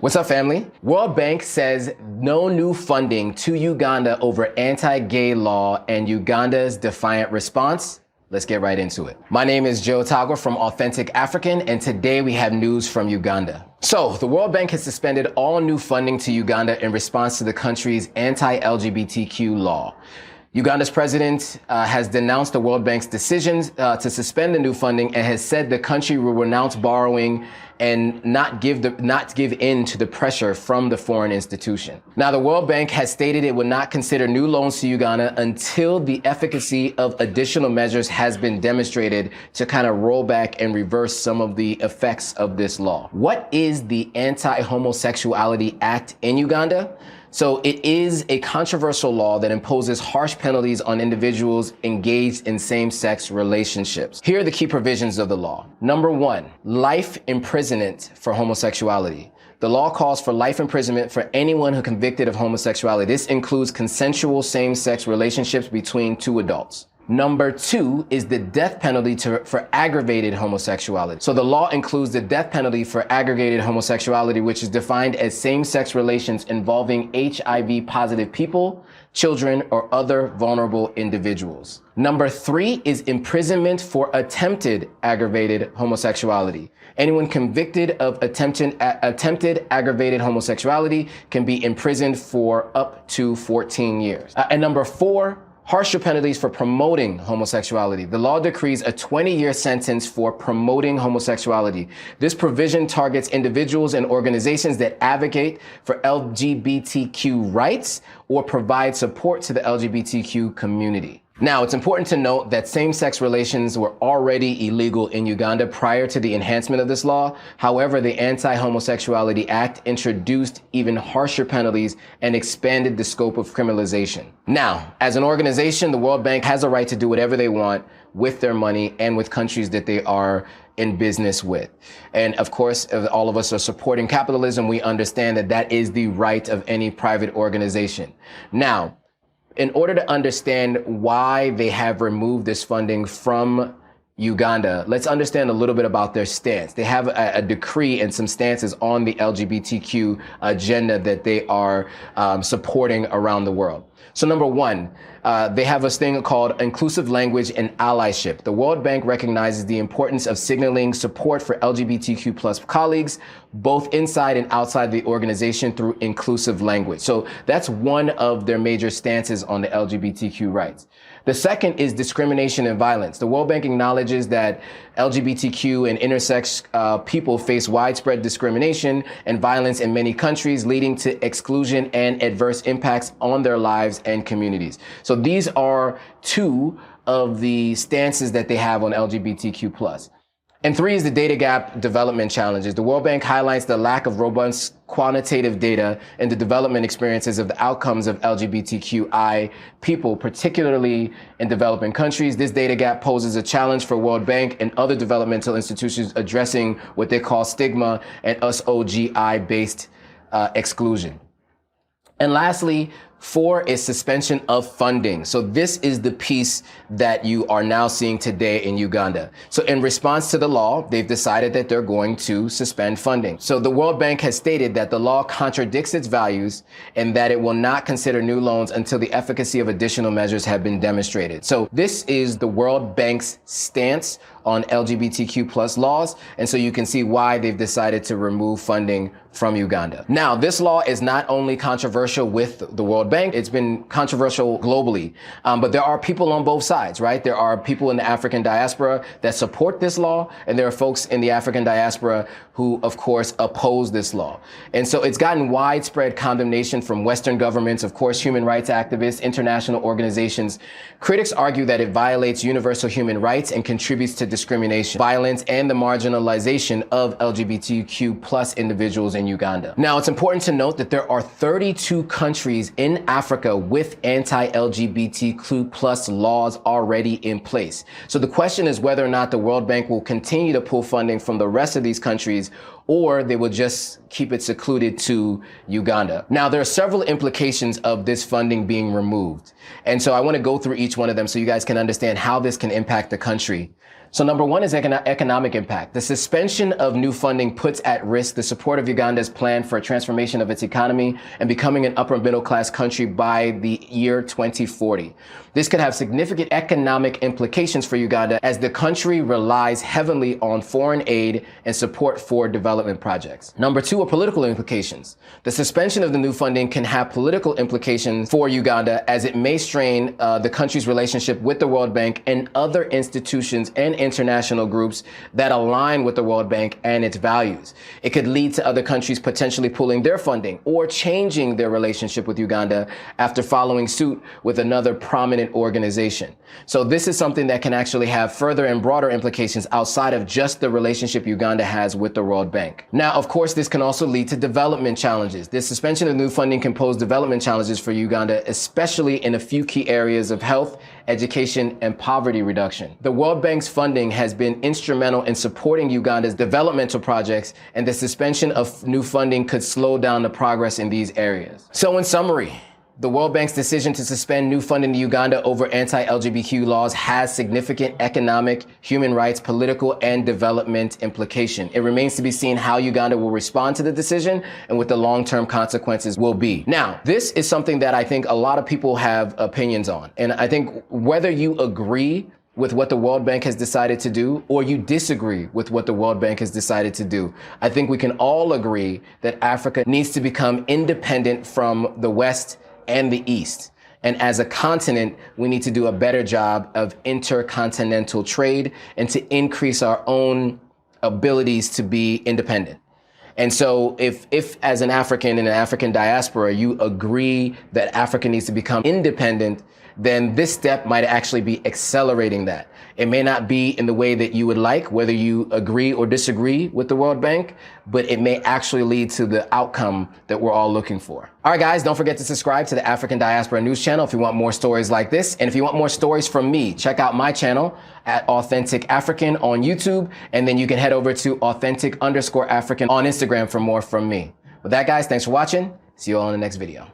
What's up, family? World Bank says no new funding to Uganda over anti-gay law and Uganda's defiant response. Let's get right into it. My name is Hotagua from Authentic African, and today we have news from Uganda. So, the World Bank has suspended all new funding to Uganda in response to the country's anti-LGBTQ law. Uganda's president has denounced the World Bank's decisions to suspend the new funding and has said the country will renounce borrowing and not give in to the pressure from the foreign institution. Now, the World Bank has stated it would not consider new loans to Uganda until the efficacy of additional measures has been demonstrated to kind of roll back and reverse some of the effects of this law. What is the Anti-Homosexuality Act in Uganda? So it is a controversial law that imposes harsh penalties on individuals engaged in same-sex relationships. Here are the key provisions of the law. Number 1, life imprisonment for homosexuality. The law calls for life imprisonment for anyone who convicted of homosexuality. This includes consensual same-sex relationships between two adults. Number 2 is the death penalty for aggravated homosexuality. So the law includes the death penalty for aggravated homosexuality, which is defined as same-sex relations involving HIV-positive people, children, or other vulnerable individuals. Number 3 is imprisonment for attempted aggravated homosexuality. Anyone convicted of attempted aggravated homosexuality can be imprisoned for up to 14 years. And number 4, harsher penalties for promoting homosexuality. The law decrees a 20-year sentence for promoting homosexuality. This provision targets individuals and organizations that advocate for LGBTQ rights or provide support to the LGBTQ community. Now, it's important to note that same-sex relations were already illegal in Uganda prior to the enhancement of this law. However, the Anti-Homosexuality Act introduced even harsher penalties and expanded the scope of criminalization. Now, as an organization, the World Bank has a right to do whatever they want with their money and with countries that they are in business with. And of course, if all of us are supporting capitalism, we understand that that is the right of any private organization. Now, in order to understand why they have removed this funding from Uganda, let's understand a little bit about their stance. They have a decree and some stances on the LGBTQ agenda that they are supporting around the world. So number 1, they have a thing called inclusive language and allyship. The World Bank recognizes the importance of signaling support for LGBTQ plus colleagues, both inside and outside the organization through inclusive language. So that's one of their major stances on the LGBTQ rights. The second is discrimination and violence. The World Bank acknowledges that LGBTQ and intersex people face widespread discrimination and violence in many countries, leading to exclusion and adverse impacts on their lives and communities. So these are two of the stances that they have on LGBTQ+. And 3 is the data gap development challenges. The World Bank highlights the lack of robust quantitative data in the development experiences of the outcomes of LGBTQI people, particularly in developing countries. This data gap poses a challenge for World Bank and other developmental institutions addressing what they call stigma and SOGI-based exclusion. And lastly, 4 is suspension of funding. So this is the piece that you are now seeing today in Uganda. So in response to the law, they've decided that they're going to suspend funding. So the World Bank has stated that the law contradicts its values and that it will not consider new loans until the efficacy of additional measures have been demonstrated. So this is the World Bank's stance on LGBTQ plus laws. And so you can see why they've decided to remove funding from Uganda. Now, this law is not only controversial with the World Bank, it's been controversial globally. But there are people on both sides, right? There are people in the African diaspora that support this law, and there are folks in the African diaspora who, of course, oppose this law. And so it's gotten widespread condemnation from Western governments, of course, human rights activists, international organizations. Critics argue that it violates universal human rights and contributes to discrimination, violence, and the marginalization of LGBTQ plus individuals in Uganda. Now, it's important to note that there are 32 countries in Africa with anti-LGBTQ plus laws already in place. So the question is whether or not the World Bank will continue to pull funding from the rest of these countries, or they will just keep it secluded to Uganda. Now, there are several implications of this funding being removed. And so I want to go through each one of them so you guys can understand how this can impact the country. So number one is economic impact. The suspension of new funding puts at risk the support of Uganda's plan for a transformation of its economy and becoming an upper middle class country by the year 2040. This could have significant economic implications for Uganda as the country relies heavily on foreign aid and support for development projects. Number two are political implications. The suspension of the new funding can have political implications for Uganda as it may strain the country's relationship with the World Bank and other institutions and international groups that align with the World Bank and its values. It could lead to other countries potentially pulling their funding or changing their relationship with Uganda after following suit with another prominent organization. So this is something that can actually have further and broader implications outside of just the relationship Uganda has with the World Bank. Now, of course, this can also lead to development challenges. This suspension of new funding can pose development challenges for Uganda, especially in a few key areas of health, education, and poverty reduction. The World Bank's funding has been instrumental in supporting Uganda's developmental projects, and the suspension of new funding could slow down the progress in these areas. So in summary, the World Bank's decision to suspend new funding to Uganda over anti-LGBTQ laws has significant economic, human rights, political, and development implication. It remains to be seen how Uganda will respond to the decision and what the long-term consequences will be. Now, this is something that I think a lot of people have opinions on. And I think whether you agree with what the World Bank has decided to do, or you disagree with what the World Bank has decided to do, I think we can all agree that Africa needs to become independent from the West and the East. And as a continent, we need to do a better job of intercontinental trade and to increase our own abilities to be independent. And so if as an African in an African diaspora, you agree that Africa needs to become independent, then this step might actually be accelerating that. It may not be in the way that you would like, whether you agree or disagree with the World Bank, but it may actually lead to the outcome that we're all looking for. All right, guys, don't forget to subscribe to the African Diaspora News channel if you want more stories like this. And if you want more stories from me, check out my channel at Authentic African on YouTube. And then you can head over to Authentic_African on Instagram for more from me. With that, guys, thanks for watching. See you all in the next video.